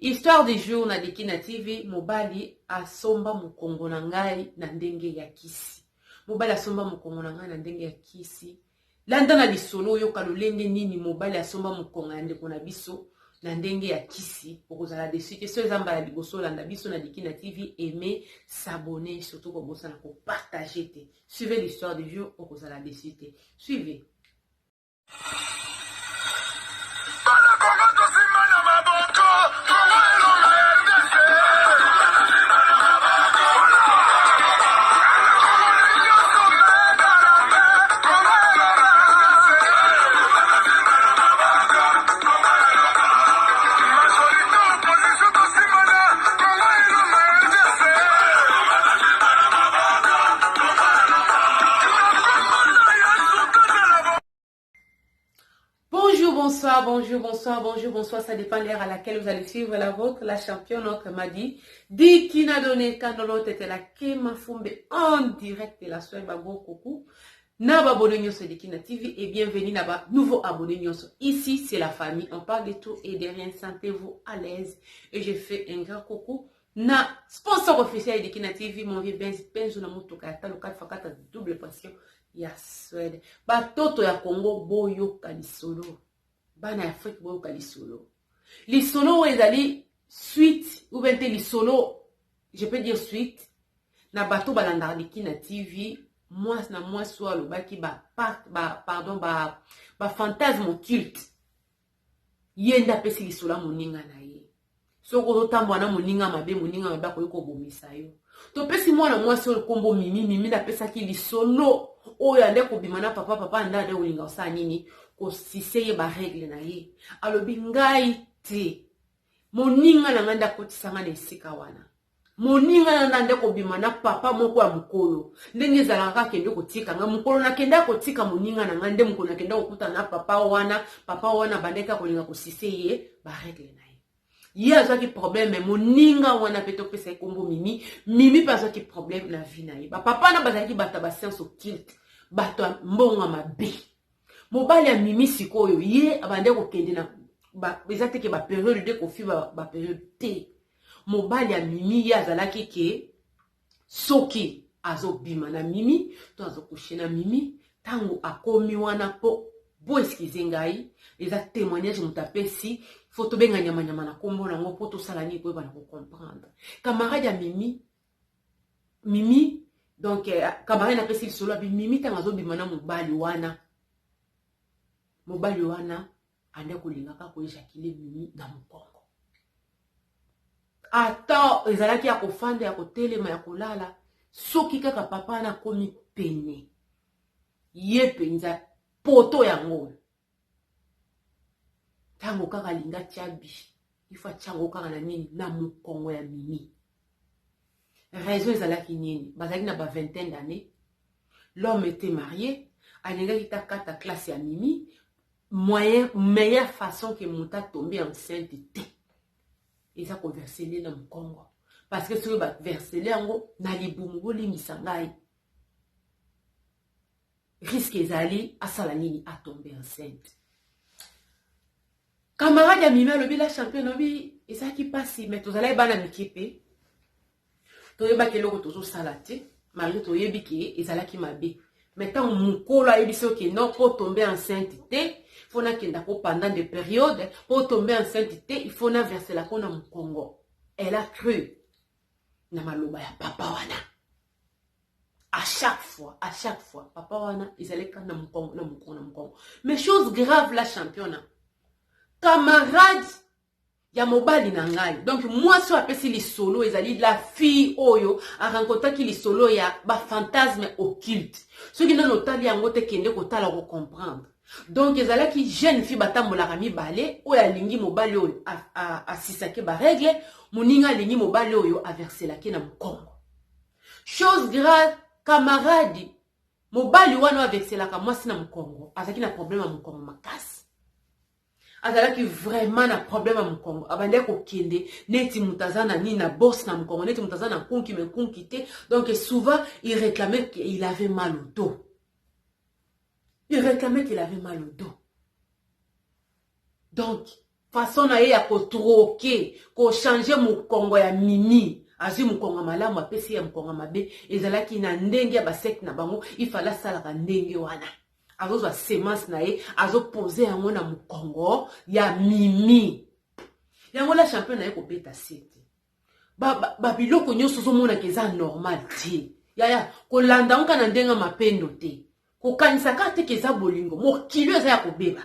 Histoire du jour na Dekina TV, mobali asomba mukongo na ngai na ndenge ya kisi. Mobali asomba mukongo na ngai na ndenge ya kisi. Landa na lisolo yoka lolenge nini mobali asomba mukongo na ndeko na biso na ndenge ya kisi. Okozala dessus que so ezamba la liboso landa biso na Dekina TV, aimer, s'abonner, surtout ko bosa na ko partager te. Suivez l'histoire du jour, okozala dessus te. Suivez. Bonsoir, ça dépend de l'heure à laquelle vous allez suivre la vôtre, la championne m'a dit, Dekina donné quand l'autre était la Kema Fumbe en direct de la soirée Bango Coucou, Naba abonné sur Dekina TV et bienvenue Naba, nouveau abonné. Ici c'est la famille, on parle de tout et de rien, sentez-vous à l'aise et je fais un grand coucou. Na sponsor officiel de Dekina TV, mon vieux Benzo na Motoka, le 4x4 double passion, ya Suède, Batoto ya Congo, Boyo Kalisolo. Bana Afrique boyo lisolo. Lisolo ezali suite ou bien lisolo, je peux dire suite na bato balanda Dekina TV, moi soit le baki ba fantasme occulte. Yenda pesi lisolo moninga na ye. Soko tambo na moninga mabe ko yoko bomisa yo. To pesi mwana soit le kombo mimi na pesa ki lisolo oyo ande ko bimana papa ndade olinga osa nini. Si c'est ba règle na ye alobi ngai te moninga na nganda kotisanga na esika wana moninga na ndeko kobima na papa moko ya mukolo ndenge zalaka kende kotika nga mukolo na kenda kotika moninga na ngande mukolo na kenda kokuta na papa wana bandeka kolinga kosise ye ba règle na ye ye azaki problème moninga wana peto pesa kombo mimi pas azaki problème na vie na ye ba papa na bazaki bata ba science occulte bato mbonga mabe. Mobali ya mimi sikoyo ye abande ko kende na ezate ke ba période de kofi ba période te. Mobali ya mimi ye azalaki ke soki azobima na mimi to azokoucher na mimi tango akomi wana po excuse ngai eza témoignage mutapesi photo benga nyama na kombo na ngo poto sala ni ko bana ko comprendre. Camarade ya mimi donc camarade na pesi solo bi mimi tango azobima na mobali wana ande kolingaka koyejakile mimi na mukongo. Ata ezalaki ya kofanda ya kotelema ya kolala soki kaka papa na komi pene ye penza poto yango tango kaka linga tiabi ifa chango kaka na nini na mukongo ya mimi. Raison ezalaki nini bazalaki na ba vingtaine d'années, l'homme était marié, alingaki ta kata classe ya mimi. Meilleure façon que mon ta tomber enceinte était. Et ça qu'on verser dans le Congo. Parce que si on va verser les ango, na libumu li misangai. Risque ezali à salanini à tomber enceinte. Camarade ya mimi lobi la championne lobi et ça qui passe mais tous allez bana mikipe. To yeba ke loko tozo salate, malgré to yebi ke ezala ki mabe. Maintenant mukolo ayebiso ke non pour tomber enceinte te. Il faut que pendant des périodes, pour tomber enceinte, il faut verser la kona mu Congo. Elle a cru. Na maloba ya papa wana. À chaque fois, papa wana, ils allaient quand na mu Congo. Mais chose grave la championne. Camarade ya mobali na ngai. Donc moi so apesi li solo ezali la fille oyo a rencontré ki li solo ya ba fantasme occulte. Ce qui n'a notali yango te kende ko tala ko comprendre. Donc ezalaki jeune fille batambolaka mibale oyo alingi mobali oyo asisaki ba règle moninga alingi mobali oyo averselaki na mukongo. Chose grave, camarade mobali wana averselaka mwasi na mukongo azaki na problème na mukongo makasi. Azalaki vraiment na problème à mukongo abande ko kende neti mutazana ni na boss na mukongo neti mutazana konki me konki te. Donc souvent il réclamait qu'il avait mal au dos. Il réclamait qu'il avait mal au dos. Donc, façon na ye ya kotroke kochange mokongo ya mimi azwi mokongo malamu apesi ya mokongo mabe ezalaki na ndenge ya basecte na bango ifala asalaka ndenge wana azozwa semence na ye azopose yango na mokongo ya mimi yango la champion na ye kobeta sete babiloko nyonso ozomonaka eza normal te yaya kolanda ngo na ndenge mapendo te kokanisaka te ke eza bolingo mokili eza ya kobeba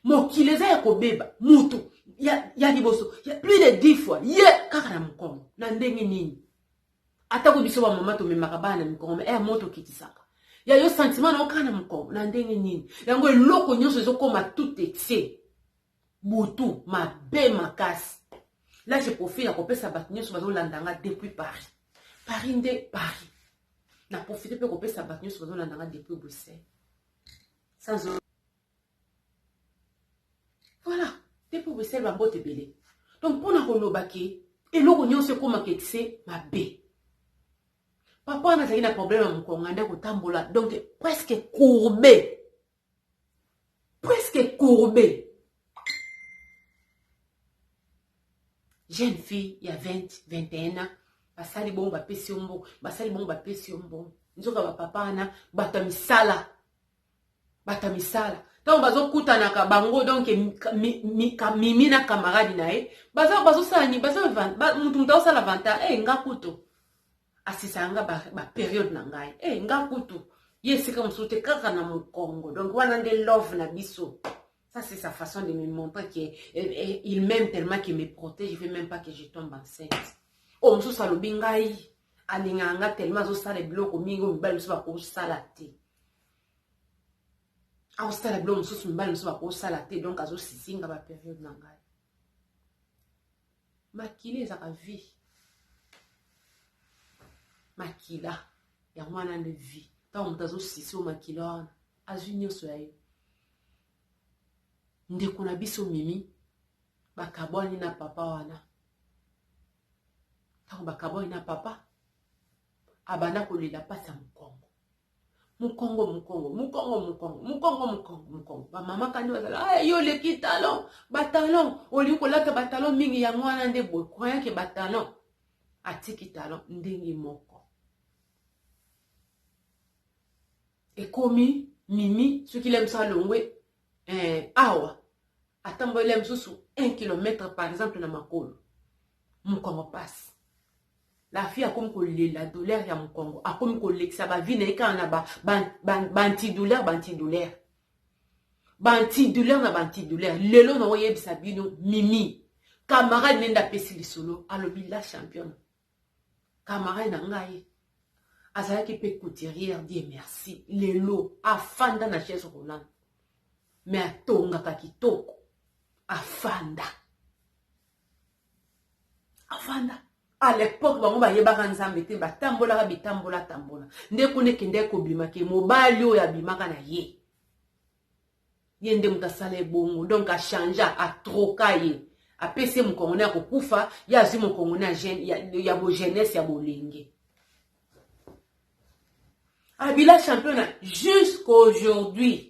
mokili eza ya kobeba mutu ya liboso ya plus de 10 fois ye kaka na mokongo na ndenge nini atako biso ba mama tomemaka bana na mikongo moto kitisaka ya yo sentiment na okana na mokongo na ndenge nini yango eloko nyonso ezokoma tout excès butu mabe makasi. Là je profite à kopesa bato nyonso bazolandanga depuis Paris nde Paris na profite pe kopesa bato nyonso bazolandanga depuis Bruxelles sans voilà depuis Bruxelles bambote belé donc pona koloba ke eloko nyonso ekomaka excès mabe papa nazali na problème ya mokongo ande kotambola donc presque courbé. Jeune fille, il y a 20, 21 ans, basali bongo bapesi ombo, basali bongo bapesi ombo. Nzoka ba papa na batamisala. Donc bazo kutana ka bango donc mimi na camarade na e, bazo sala ni bazo mutu sala vanta nga kuto. Asisanga ba période na ngai. Nga kuto. Yesika msute kaka na mokongo. Donc wana nde love na biso. Ça, c'est sa façon de me montrer qu'il m'aime tellement qu'il me protège. Je ne veux même pas que je tombe enceinte. Oh, je suis bingai. Alinganga tellement je suis le bloc au mingo, je suis pas salate. Ah, je suis le bloc, je suis pas salate. Donc, je suis singa ba période nangai. Makile za vie. Makila. Ya mwana de vie. Tant on tazo sisi o makila. Azunyo so yayo. Ndeko na biso mimi bakabwani na papa wana tango bakabwani na papa abanda kolela pasa mukongo ba mama kandi bazala yo leki talon batalon oli kolaka batalon mingi ya mwana nde boy croyant que batalon atiki talon ndenge moko ekomi mimi ce qu'il aime ça longwe awa atambole msusu 1 km par exemple na makolo mokongo passe la fille a comme la douleur ya mokongo a comme kolekisa ba vie na eka na ba antidouleur lelo na oyebisa bino mimi camarade nenda pesi lisolo alobi la championne camarade na ngai azalaki pe couturière dit merci lelo afanda na chaise roulante mais atongaka kitoko afanda à l'époque bango bayebaka nzambe te batambolaka bitambola nde kune kende kobima ke mobali oyo abimaka na ye nde mutu asala ebongo donc achangea atroka ye apesi mokongo na ya kokufa ye azwi mokongo na ya bojeunesse ya bolenge abila championnat jusqu'aujourd'hui.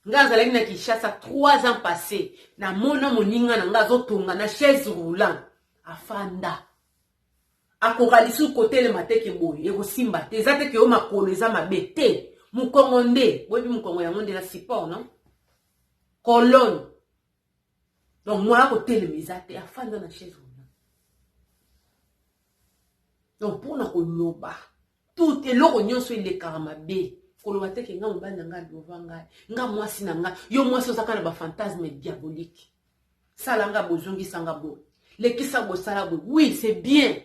Nga zalaki na Kinshasa 3 ans passés. Na mona moninga na nga zotonga na chaise roulante. Afanda. Akoralisu kote le mateke boy. Eko simba. Te zate ke o makolo eza mabete. Mukongo nde. Boyebi mukongo yango nde na support, non? Colonne. Donc moi kote le mizate. Afanda na chaise roulante. Donc pour na koloba. Tout est l'oro nyonso ile karamabe. Kolobate ke nga mobali na nga dovanga nga mwasi na nga yo mwasi ozaka na ba fantasme diabolique sala nga bozongi sanga bo lekisa bo sala bo oui c'est bien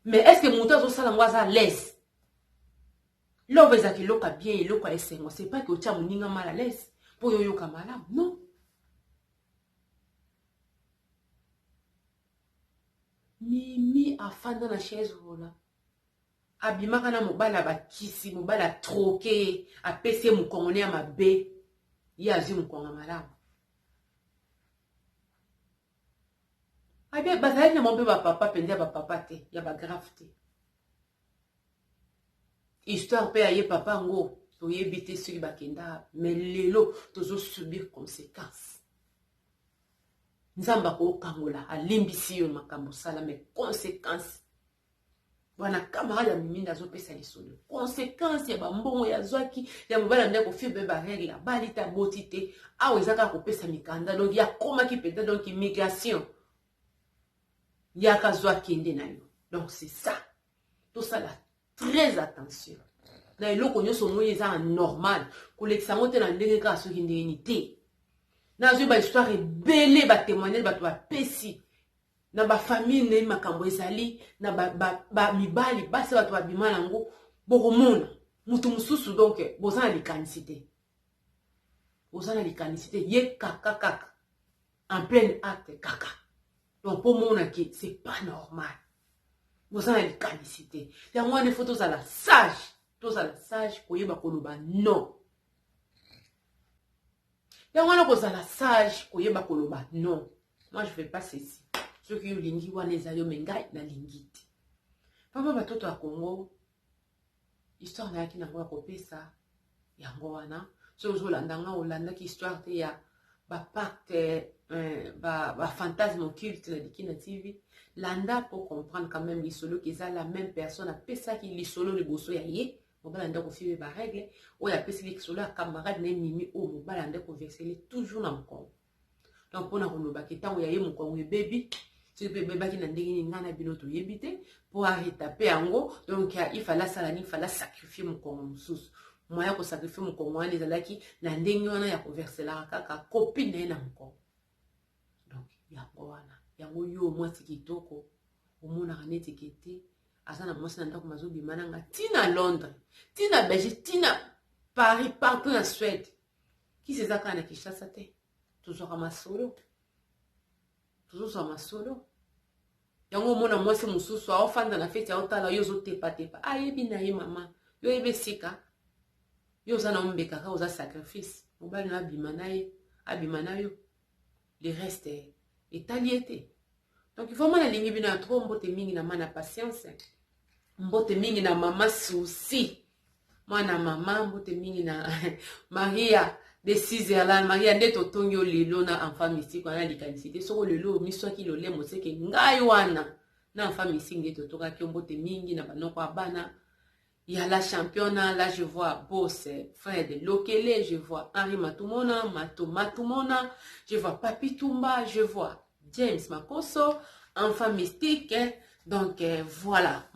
mais est-ce que mutu azosala ngo aza l'aise love ezaki loka bien eloko esengo c'est pas que otia moninga mal à l'aise po yo yoka malamu non mimi afanda na chaise rola abimaka na mobala bakisi mobala troqué apesi mokongo ya mabe ye azwi mokongo malamu abia bazalaki na mpe bapapa mpenza ya bapapa te ya bagrave te histoire mpe aye papa ngo toyebi te soki bakenda mais lelo tozosubir conséquence nzamba ko kangola alimbisi yo makambo sala mais conséquence wana camarade miminda zo pesa lisolo conséquence ya bambongo ya zwaki ya mobala nda ko fibre ba règle balita botité awo ezaka ko pesa mikanda donc ya koma ki peut-être donc immigration ya ka zwaki ndé na yo donc c'est ça tout ça là très attention na eloko nyonso moyi eza normal kolekisa ngo te na ndenge kaka soki ndenge ni te nazwi ba histoire ebele batémoignage bato bapesi na bafamille na makambo ezali na mibali basi bato babima nango bokomona mutu mosusu donc boza na likanisi te boza na likanisi te ye kaka en plein acte kaka donc mpo mona ke c'est pas normal boza na likanisi te yango wana ifo tozala sage koyeba koloba non yango wana kozala sage koyeba koloba non moi je fais pas ceci soki olingi wana ezali yo me ngai nalingi te papa batoto ya Congo histoire nayaki nango ya kopesa yango wana soki ozolandanga olandaki histoire te ya bapacte bafantasme occulte na Likina TV landa pour comprendre quand même lisolo keza la même personne apesaki lisolo liboso ya ye mobala nda kofiwe ba règle oyo apesi lisolo ya camarade na mimi oyo mobala nda koversele toujours na mokongo donc mpona kolobaki ntango ya ye mokongo ebebi soki mpe ebebaki na ndenge nini ngai na bino toyebi te mpo aretape yango donc ifala asala nini ifala sacrifie mokongo mosusu moya kosacrifie mokongo wana ezalaki na ndenge wana ya koverselaka kaka copine na ye na mokongo donc yango wana yango yo mwasi kitoko omonaka neti kete aza na mwasi na ndako mazobima nanga tina Londres tina Belgique tina Paris partout na Suède kisi eza kaka na Kinshasa te tozwaka masolo yango omona mwasi mosusu aofanda na feti aotala yo ozotepatepa ayebi na ye mama yo yebe sika yo oza na ombekaka oza sacrifice mobali na abima na yo le reste etali ete donc vraiment nalingi bino ya trop mbote mingi na mana patience mbote mingi na mama souci mwana mama mbote mingi na Maria de Switzerland Maria nde totongi yo lelo na enfant mystique wana likanisi te soko lelo miswaki lolemo seke ngai wana na enfant mystique nde totokaki mbote mingi na banoko ya bana. Il y a la championne, là je vois Boss, Fred Lokele, je vois Henri Matumona, Matumona, je vois Papi Tumba, je vois James Makoso, enfant mystique, hein? Donc voilà,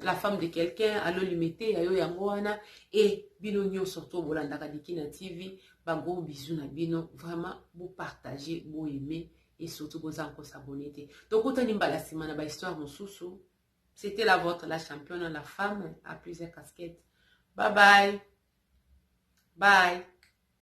la femme de quelqu'un, allo limité, ayo yangoana, et bino nyo surtout Bolanda Likina TV, gros bisous na bino, vraiment vous partagez, vous aimez, et surtout vous encore s'abonner. Donc autant nimbala simana ba histoire mosusu. C'était la vôtre, la championne, la femme à plusieurs casquettes. Bye bye. Bye.